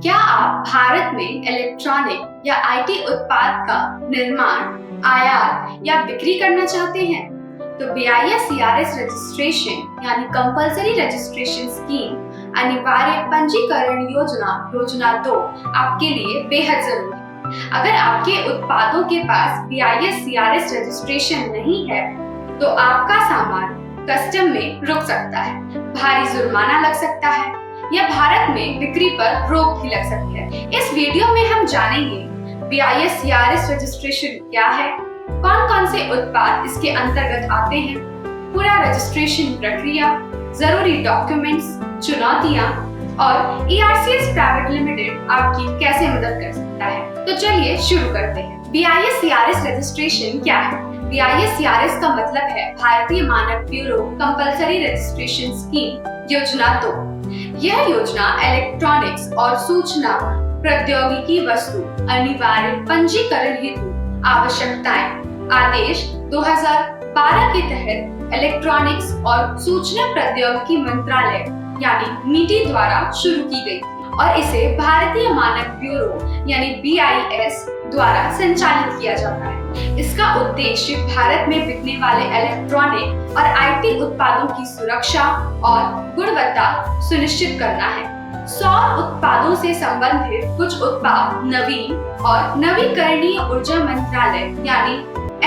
क्या आप भारत में इलेक्ट्रॉनिक या आईटी उत्पाद का निर्माण, आयात या बिक्री करना चाहते हैं? तो BIS CRS रजिस्ट्रेशन यानी कंपल्सरी रजिस्ट्रेशन स्कीम अनिवार्य पंजीकरण योजना 2 आपके लिए बेहद जरूरी है। अगर आपके उत्पादों के पास BIS CRS रजिस्ट्रेशन नहीं है तो आपका सामान कस्टम में रुक सकता है, भारी जुर्माना लग सकता है या भारत में बिक्री पर रोक भी लग सकती है। इस वीडियो में हम जानेंगे BIS CRS रजिस्ट्रेशन क्या है, कौन कौन से उत्पाद इसके अंतर्गत आते हैं, पूरा रजिस्ट्रेशन प्रक्रिया, जरूरी डॉक्यूमेंट्स, चुनौतियां और ERCS प्राइवेट लिमिटेड आपकी कैसे मदद कर सकता है। तो चलिए शुरू करते हैं। BIS CRS रजिस्ट्रेशन क्या है? BIS CRS का मतलब है भारतीय मानक ब्यूरो कंपल्सरी रजिस्ट्रेशन स्कीम योजना 2। यह योजना इलेक्ट्रॉनिक्स और सूचना प्रौद्योगिकी वस्तु अनिवार्य पंजीकरण हेतु आवश्यकताएं आदेश 2012 के तहत इलेक्ट्रॉनिक्स और सूचना प्रौद्योगिकी मंत्रालय यानी नीति द्वारा शुरू की गई और इसे भारतीय मानक ब्यूरो यानी BIS द्वारा संचालित किया जाता है। इसका उद्देश्य भारत में बिकने वाले इलेक्ट्रॉनिक और IT उत्पादों की सुरक्षा और गुणवत्ता सुनिश्चित करना है। सौर उत्पादों से संबंधित कुछ उत्पाद नवीन और नवीकरणीय ऊर्जा मंत्रालय यानी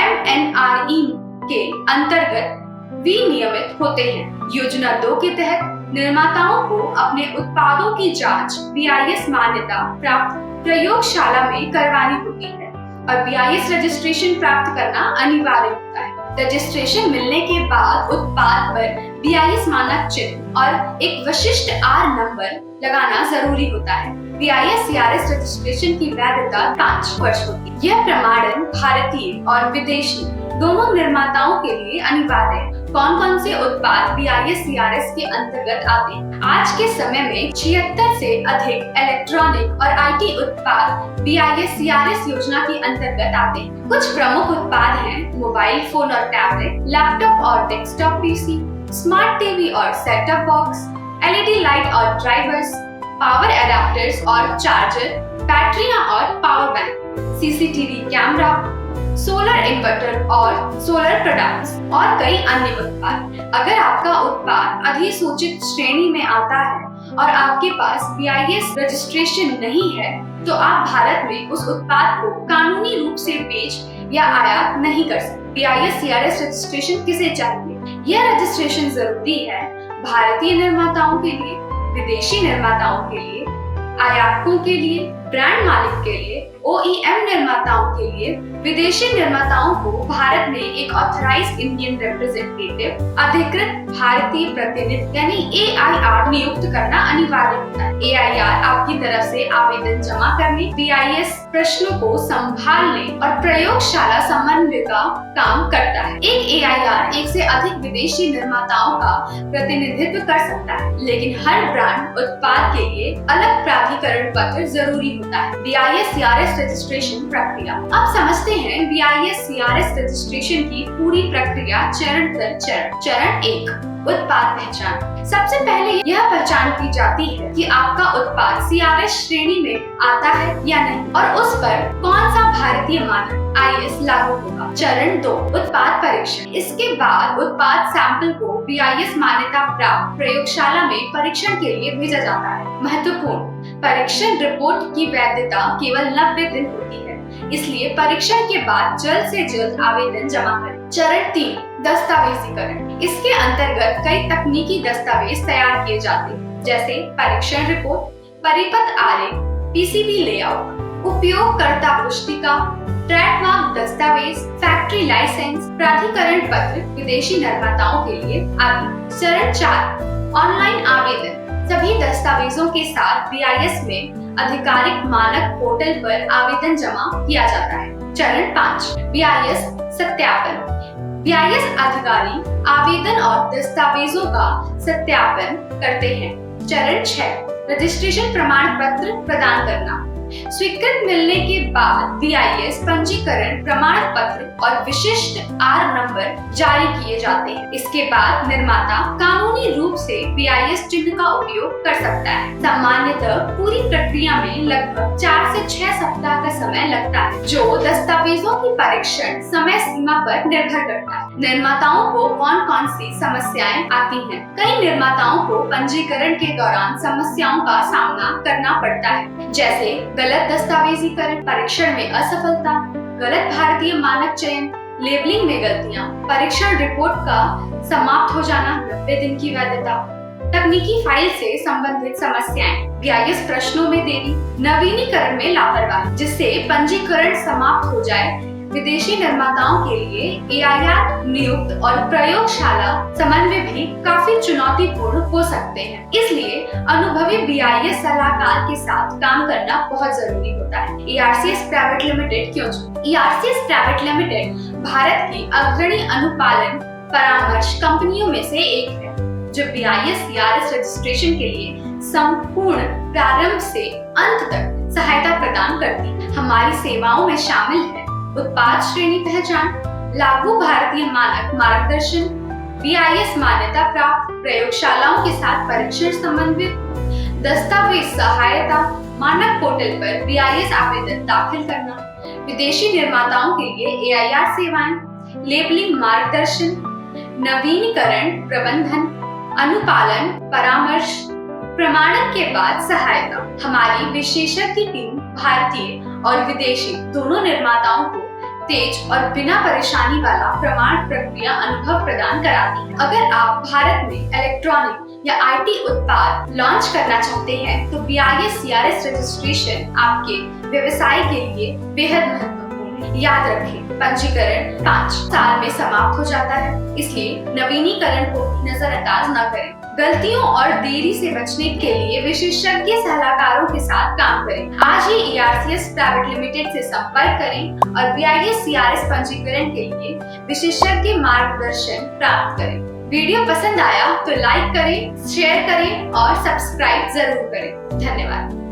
MNRE के अंतर्गत विनियमित होते हैं। योजना 2 के तहत निर्माताओं को अपने उत्पादों की जांच BIS मान्यता प्राप्त प्रयोगशाला में करवानी होती है और BIS रजिस्ट्रेशन प्राप्त करना अनिवार्य होता है। रजिस्ट्रेशन मिलने के बाद उत्पाद पर BIS मानक चिन्ह और एक विशिष्ट R नंबर लगाना जरूरी होता है। BIS CRS रजिस्ट्रेशन की वैधता 5 वर्ष होती है। यह प्रमाणन भारतीय और विदेशी दोनों निर्माताओं के लिए अनिवार्य है। कौन कौन से उत्पाद BIS CRS के अंतर्गत आते हैं? आज के समय में 76 से अधिक इलेक्ट्रॉनिक और IT उत्पाद BIS CRS योजना के अंतर्गत आते हैं। कुछ प्रमुख उत्पाद हैं मोबाइल फोन और टैबलेट, लैपटॉप और डेस्कटॉप PC, स्मार्ट टीवी और सेटअप बॉक्स, LED लाइट और ड्राइवर्स, पावर एडाप्टर्स और चार्जर, बैटरियां और power bank, CCTV camera, solar inverter और सोलर प्रोडक्ट्स और कई अन्य उत्पाद। अगर आपका उत्पाद अधिसूचित श्रेणी में आता है और आपके पास BIS रजिस्ट्रेशन नहीं है तो आप भारत में उस उत्पाद को कानूनी रूप से बेच या आयात नहीं कर सकते। BIS CRS रजिस्ट्रेशन किसे चाहिए? यह रजिस्ट्रेशन जरूरी है भारतीय निर्माताओं के लिए, विदेशी निर्माताओं के लिए, आयातकों के लिए, ब्रांड मालिक के लिए, OEM निर्माताओं के लिए, विदेशी निर्माताओं को भारत में एक ऑथराइज्ड इंडियन रिप्रेजेंटेटिव अधिकृत भारतीय प्रतिनिधि यानी AIR नियुक्त करना अनिवार्य होता है। AIR आपकी तरफ से आवेदन जमा करने, BIS प्रश्नों को संभालने और प्रयोगशाला समन्वय का काम करता है। एक AIR एक से अधिक विदेशी निर्माताओं का प्रतिनिधित्व कर सकता है, लेकिन हर ब्रांड उत्पाद के लिए अलग प्राधिकरण पत्र जरूरी होता है। BIS CRS रजिस्ट्रेशन प्रक्रिया। अब समझते हैं BIS CRS रजिस्ट्रेशन की पूरी प्रक्रिया चरण दर चरण। चरण 1, उत्पाद पहचान। सबसे पहले यह पहचान की जाती है कि आपका उत्पाद CRS श्रेणी में आता है या नहीं और उस पर कौन सा भारतीय मानक IS लागू होगा। चरण 2, उत्पाद परीक्षण। इसके बाद उत्पाद सैंपल को BIS मान्यता प्राप्त प्रयोगशाला में परीक्षण के लिए भेजा जाता है। महत्वपूर्ण, परीक्षण रिपोर्ट की वैधता केवल 90 दिन होती है, इसलिए परीक्षण के बाद जल्द से जल्द आवेदन जमा करें। चरण 3, दस्तावेजीकरण। इसके अंतर्गत कई तकनीकी दस्तावेज तैयार किए जाते हैं, जैसे परीक्षण रिपोर्ट, परिपत्र आरेख, PCB लेआउट, उपयोगकर्ता पुस्तिका, ट्रेडमार्क दस्तावेज, फैक्ट्री लाइसेंस, प्राधिकरण पत्र विदेशी निर्माताओं के लिए आदि। चरण 4, ऑनलाइन आवेदन। सभी दस्तावेजों के साथ BIS में आधिकारिक मानक पोर्टल पर आवेदन जमा किया जाता है। चरण 5, BIS सत्यापन। BIS अधिकारी आवेदन और दस्तावेजों का सत्यापन करते हैं। चरण 6, रजिस्ट्रेशन प्रमाण पत्र प्रदान करना। स्वीकृत मिलने के बाद BIS पंजीकरण प्रमाण पत्र और विशिष्ट R नंबर जारी किए जाते हैं। इसके बाद निर्माता कानूनी रूप से BIS चिन्ह का उपयोग कर सकता है। सामान्यतः पूरी प्रक्रिया में लगभग 4 से 6 सप्ताह का समय लगता है, जो दस्तावेजों की परीक्षण समय सीमा पर निर्भर करता है। निर्माताओं को कौन कौन सी समस्याएं आती हैं? कई निर्माताओं को पंजीकरण के दौरान समस्याओं का सामना करना पड़ता है, जैसे गलत दस्तावेजीकरण, परीक्षण में असफलता, गलत भारतीय मानक चयन, लेबलिंग में गलतियां, परीक्षण रिपोर्ट का समाप्त हो जाना, 90 दिन की वैधता, तकनीकी फाइल से संबंधित समस्याएं, BIS प्रश्नों में देरी, नवीनीकरण में लापरवाही, जिससे पंजीकरण समाप्त हो जाए। विदेशी निर्माताओं के लिए AIR नियुक्त और प्रयोगशाला समन्वय भी काफी चुनौतीपूर्ण हो सकते हैं। इसलिए अनुभवी BIS सलाहकार के साथ काम करना बहुत जरूरी होता है। ERCS प्राइवेट लिमिटेड क्यों चुना? ERCS प्राइवेट लिमिटेड भारत की अग्रणी अनुपालन परामर्श कंपनियों में से एक है, जो BIS CRS रजिस्ट्रेशन के लिए संपूर्ण प्रारंभ से अंत तक सहायता प्रदान करती है। हमारी सेवाओं में शामिल है उत्पाद श्रेणी पहचान, लागू भारतीय मानक मार्गदर्शन, BIS मान्यता प्राप्त प्रयोगशालाओं के साथ परीक्षण समन्वित, दस्तावेज सहायता, मानक पोर्टल पर BIS आवेदन दाखिल करना, विदेशी निर्माताओं के लिए AIR सेवाएं, लेबलिंग मार्गदर्शन, नवीनीकरण प्रबंधन, अनुपालन परामर्श, प्रमाणन के बाद सहायता। हमारी विशेषज्ञ टीम भारतीय और विदेशी दोनों निर्माताओं को तेज और बिना परेशानी वाला प्रमाण प्रक्रिया अनुभव प्रदान कराती है। अगर आप भारत में इलेक्ट्रॉनिक या IT उत्पाद लॉन्च करना चाहते हैं, तो BIS CRS रजिस्ट्रेशन आपके व्यवसाय के लिए बेहद महत्वपूर्ण है। याद रखें, पंजीकरण 5 साल में समाप्त हो जाता है, इसलिए नवीनीकरण को नजरअंदाज न करें। गलतियों और देरी से बचने के लिए विशेषज्ञ सलाहकारों के साथ काम करें। आज ही ERCS प्राइवेट लिमिटेड से संपर्क करें और BIS CRS पंजीकरण के लिए विशेषज्ञ मार्गदर्शन प्राप्त करें। वीडियो पसंद आया तो लाइक करें, शेयर करें और सब्सक्राइब जरूर करें। धन्यवाद।